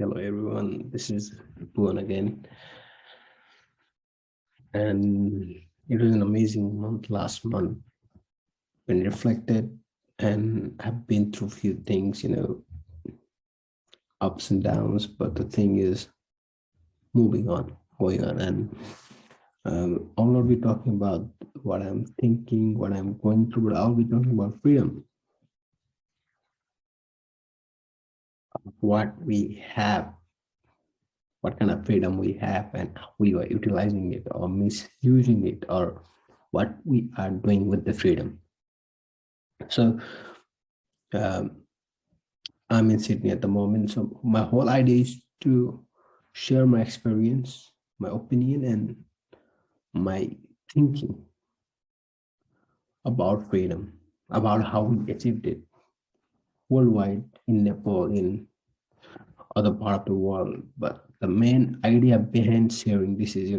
Hello everyone, this is Bhuvan again, and it was an amazing month last month when reflected, and I've been through few things, ups and downs, but the thing is moving on, going on, and I'll not be talking about what I'm thinking, what I'm going through, but I'll be talking about freedom, what we have, what kind of freedom we have, and how we are utilizing it or misusing it, or what we are doing with the freedom. So um, I'm in Sydney at the moment. So my whole idea is to share my experience, my opinion, and my thinking about freedom, about how we achieved it worldwide, in Nepal, in other part of the world. But the main idea behind sharing this is,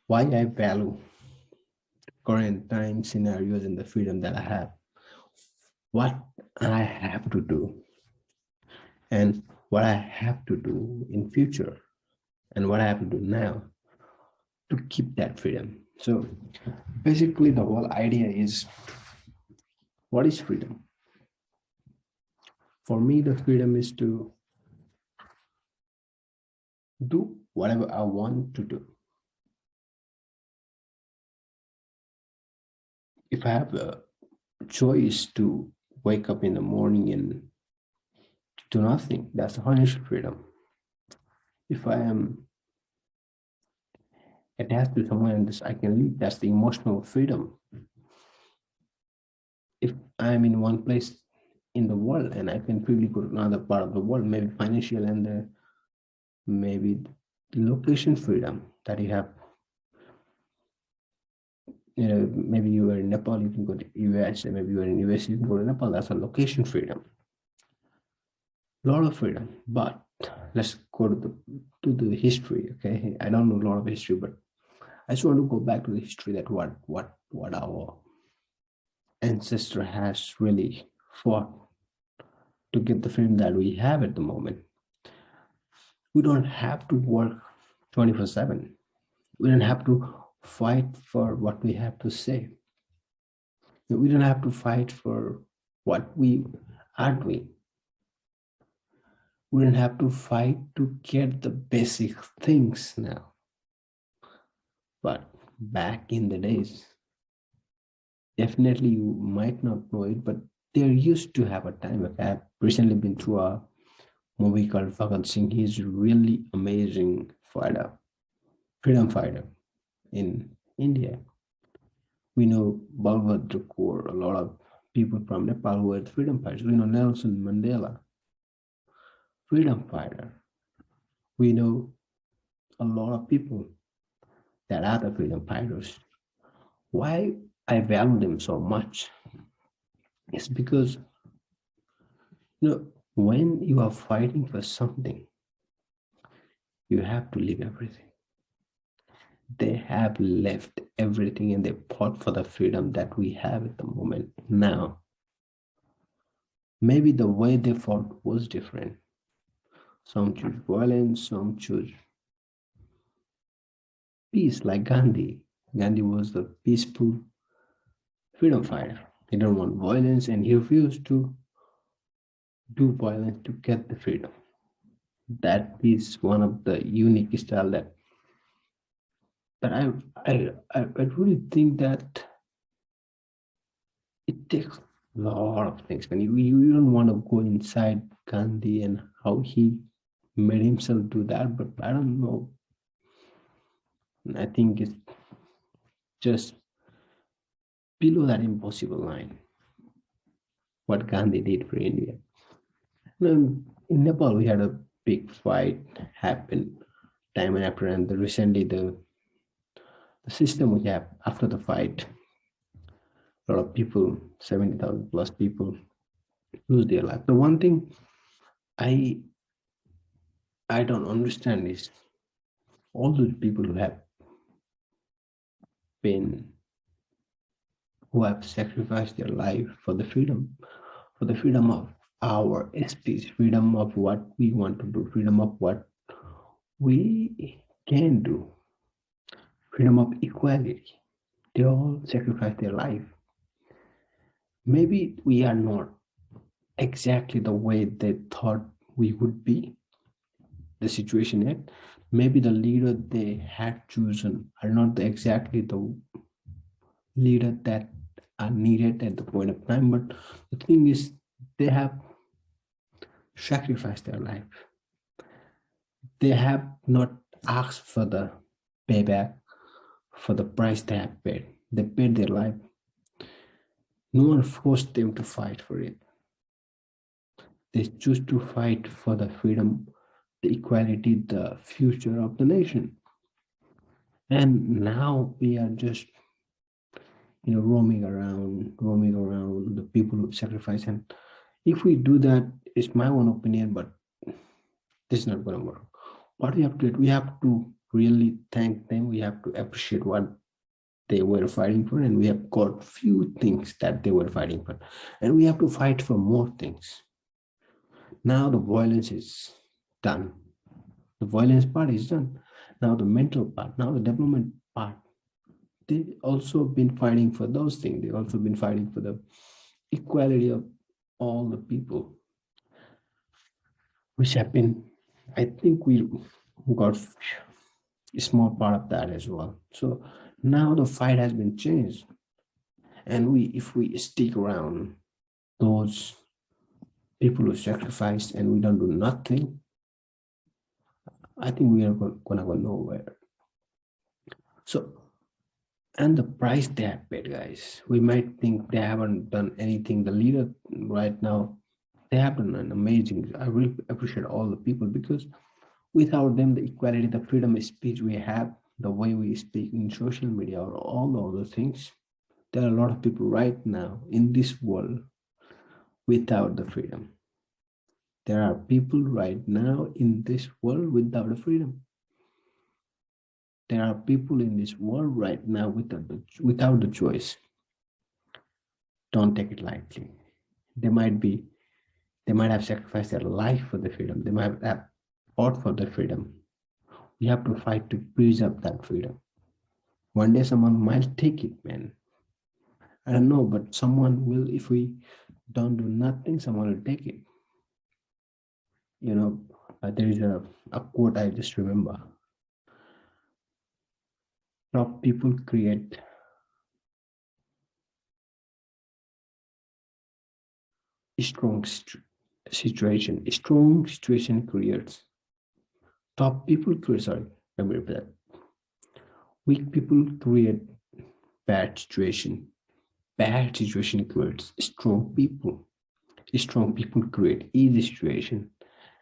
why I value current time scenarios and the freedom that I have, what I have to do, and what I have to do in future, and what I have to do now to keep that freedom. So basically, the whole idea is, what is freedom? For me, the freedom is to do whatever I want to do. If I have a choice to wake up in the morning and do nothing, that's the financial freedom. If I am attached to someone and this I can leave, that's the emotional freedom. If I'm in one place in the world and I can freely go to another part of the world, maybe financial and maybe the location freedom that you have. Maybe you are in Nepal, you can go to US, and maybe you are in US, you can go to Nepal. That's a location freedom. A lot of freedom. But let's go to the history. Okay, I don't know a lot of history, but I just want to go back to the history, that what our ancestor has really fought to get the freedom that we have at the moment. We don't have to work 24/7. We don't have to fight for what we have to say. We don't have to fight for what we are doing. We don't have to fight to get the basic things now. But back in the days, definitely you might not know it, but there used to have a time. Like I've recently been through a movie called Bhagat Singh. He's really amazing fighter, freedom fighter in India. We know Balbhadra Kaur, a lot of people from Nepal were freedom fighters. We know Nelson Mandela, freedom fighter. We know a lot of people that are the freedom fighters. Why I value them so much is because, when you are fighting for something, you have to leave everything. They have left everything and they fought for the freedom that we have at the moment now. Maybe the way they fought was different. Some choose violence, some choose peace, like Gandhi. Gandhi was the peaceful freedom fighter. He didn't want violence and he refused to do violence to get the freedom. That is one of the unique style that I really think that it takes a lot of things. When you don't want to go inside Gandhi and how he made himself do that, but I don't know. I think it's just below that impossible line what Gandhi did for India. In Nepal, we had a big fight happen time and after, and recently the system we have after the fight, a lot of people, 70,000 plus people, lose their life. The one thing I I don't understand is all those people been who have sacrificed their life for the freedom of our speech, freedom of what we want to do, freedom of what we can do, freedom of equality. They all sacrifice their life. Maybe we are not exactly the way they thought we would be, the situation yet. Maybe the leader they had chosen are not exactly the leader that are needed at the point of time. But the thing is, they have sacrificed their life. They have not asked for the payback for the price they have paid. They paid their life. No one forced them to fight for it. They choose to fight for the freedom, the equality, the future of the nation. And now we are just, roaming around the people who sacrifice. And if we do that, it's my own opinion, but this is not going to work. What we have to do, we have to really thank them. We have to appreciate what they were fighting for, and we have got few things that they were fighting for, and we have to fight for more things. Now the violence is done. The violence part is done. Now the mental part, now the development part. They also been fighting for those things. They also been fighting for the equality of all the people, which have been, I think we got a small part of that as well. So now the fight has been changed. And if we stick around those people who sacrificed and we don't do nothing, I think we are gonna go nowhere. So, and the price they have paid, guys, we might think they haven't done anything. The leader right now, they have done an amazing. I really appreciate all the people, because without them, the equality, the freedom of speech we have, the way we speak in social media, or all the other things, there are a lot of people right now in this world without the freedom. There are people right now in this world without the freedom. There are people in this world right now without the choice. Don't take it lightly. They might have sacrificed their life for the freedom. They might have fought for the freedom. We have to fight to preserve that freedom. One day someone might take it, man. I don't know, but someone will. If we don't do nothing, someone will take it. There is a quote I just remember. Top people create strong situation. Strong situation creates top people create. Sorry, let me repeat that. Weak people create bad situation. Bad situation creates strong people. Strong people create easy situation,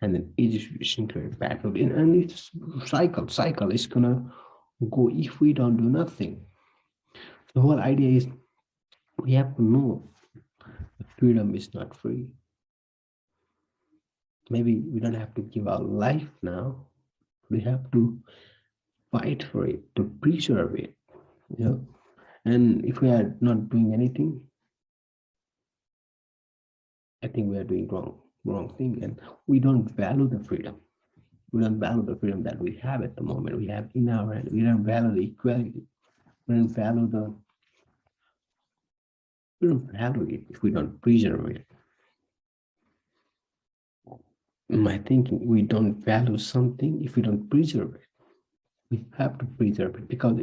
and then easy situation create bad people. And it's cycle. Cycle is gonna go if we don't do nothing. The whole idea is we have to know freedom is not free. Maybe we don't have to give our life now. We have to fight for it, to preserve it. And if we are not doing anything, I think we are doing wrong thing, and we don't value the freedom. We don't value the freedom that we have at the moment. We have in our hand. We don't value the equality. We don't value it if we don't preserve it. In my thinking, we don't value something if we don't preserve it. We have to preserve it, because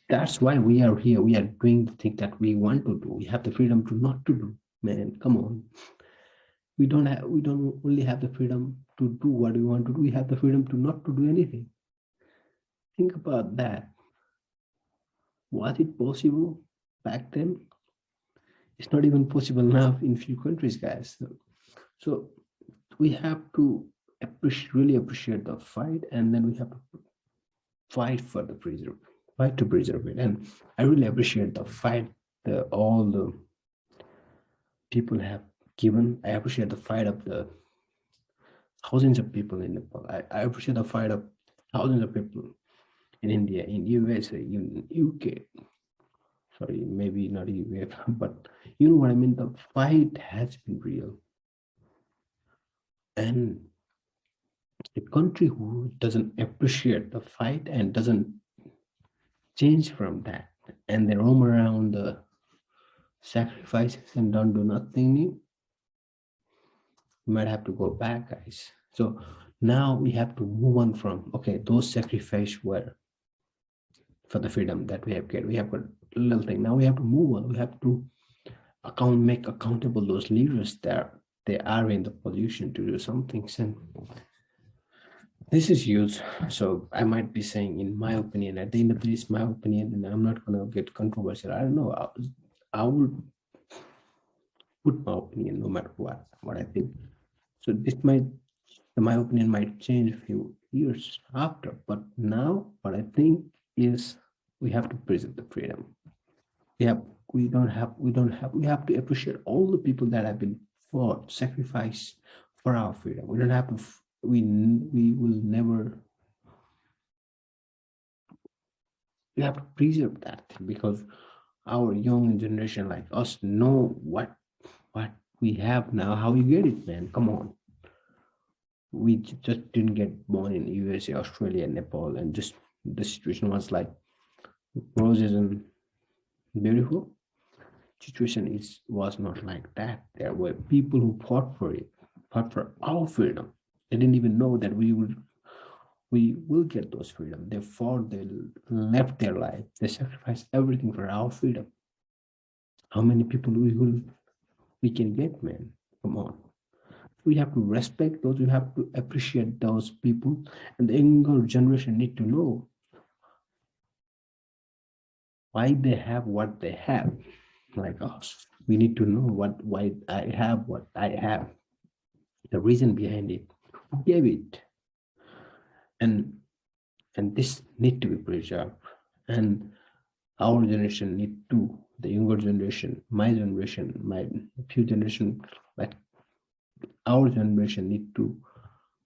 that's why we are here. We are doing the thing that we want to do. We have the freedom to not to do. Man, come on. We don't only have the freedom to do what we want to do. We have the freedom to not to do anything. Think about that. Was it possible back then? It's not even possible now in few countries, guys. So we have to really appreciate the fight, and then we have to fight for the fight to preserve it. And I really appreciate the fight all the people have given. I appreciate the fight of the thousands of people in Nepal. I appreciate the fight of thousands of people in India, in USA, in UK. Sorry, maybe not US, but you know what I mean? The fight has been real. And a country who doesn't appreciate the fight and doesn't change from that, and they roam around the sacrifices and don't do nothing new, we might have to go back, guys. So now we have to move on from, okay, those sacrifices were for the freedom that we have get. We have got little thing. Now we have to move on. We have to make accountable those leaders that they are in the position to do something. And this is huge. So I might be saying, in my opinion, at the end of this, my opinion, and I'm not gonna get controversial. I don't know. I will put my opinion no matter what I think. So my opinion might change a few years after, but now what I think is we have to preserve the freedom. Yeah, we have to appreciate all the people that have been fought, sacrificed for our freedom. We don't have to. We will never. We have to preserve that because our young generation like us know what we have now, how we get it, man. Come on. We just didn't get born in USA, Australia, Nepal, and just the situation was like roses and beautiful. Situation was not like that. There were people who fought for it, fought for our freedom. They didn't even know that we will get those freedom. They fought, they left their life, they sacrificed everything for our freedom. How many people we can get, man? Come on. We have to respect those, we have to appreciate those people, and the younger generation need to know why they have what they have. Like us, we need to know why I have what I have, the reason behind it, who gave it, and this need to be preserved. And our generation need to, the younger generation, my generation, my few generation, like our generation need to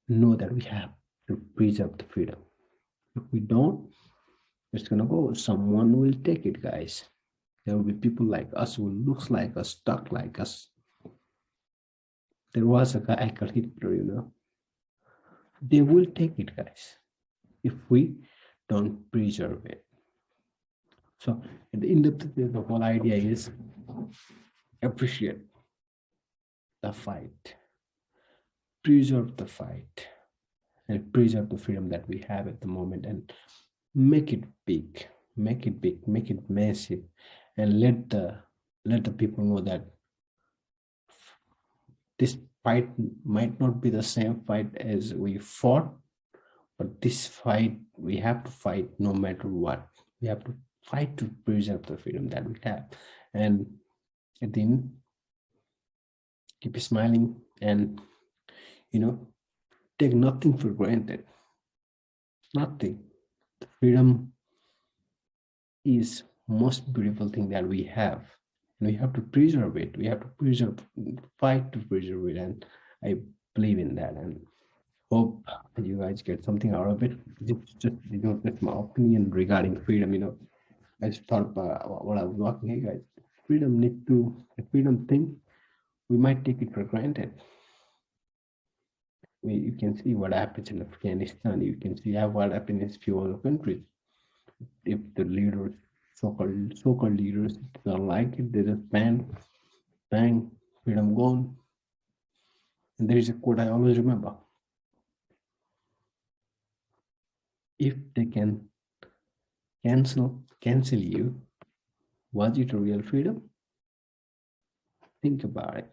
know that we have to preserve the freedom. If we don't, it's gonna go. Someone will take it, guys. There will be people like us who looks like us, stuck like us. There was a guy called Hitler, They will take it, guys, if we don't preserve it. So at the end of the day, the whole idea is appreciate the fight, preserve the fight, and preserve the freedom that we have at the moment, and make it big, make it massive, and let the people know that this fight might not be the same fight as we fought, but this fight we have to fight no matter what. We have to fight to preserve the freedom that we have. And at the end, keep smiling and take nothing for granted. Nothing. The freedom is most beautiful thing that we have, and we have to preserve it. We have to fight to preserve it, and I believe in that, and hope you guys get something out of it. It's just that's my opinion regarding freedom. I just thought about what I was walking. Hey guys, the freedom thing, we might take it for granted. You can see what happens in Afghanistan. You can see what happens in few other countries. If the leaders, so-called leaders, don't like it, they just bang, freedom gone. And there is a quote I always remember: if they can cancel you, was it a real freedom? Think about it.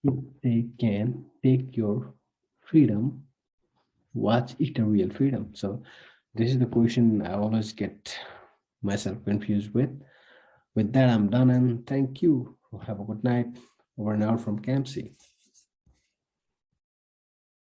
If they can take your freedom, was it a real freedom? So this is the question I always get myself confused with. With that, I'm done, and thank you. Have a good night. Over and out from Campsy.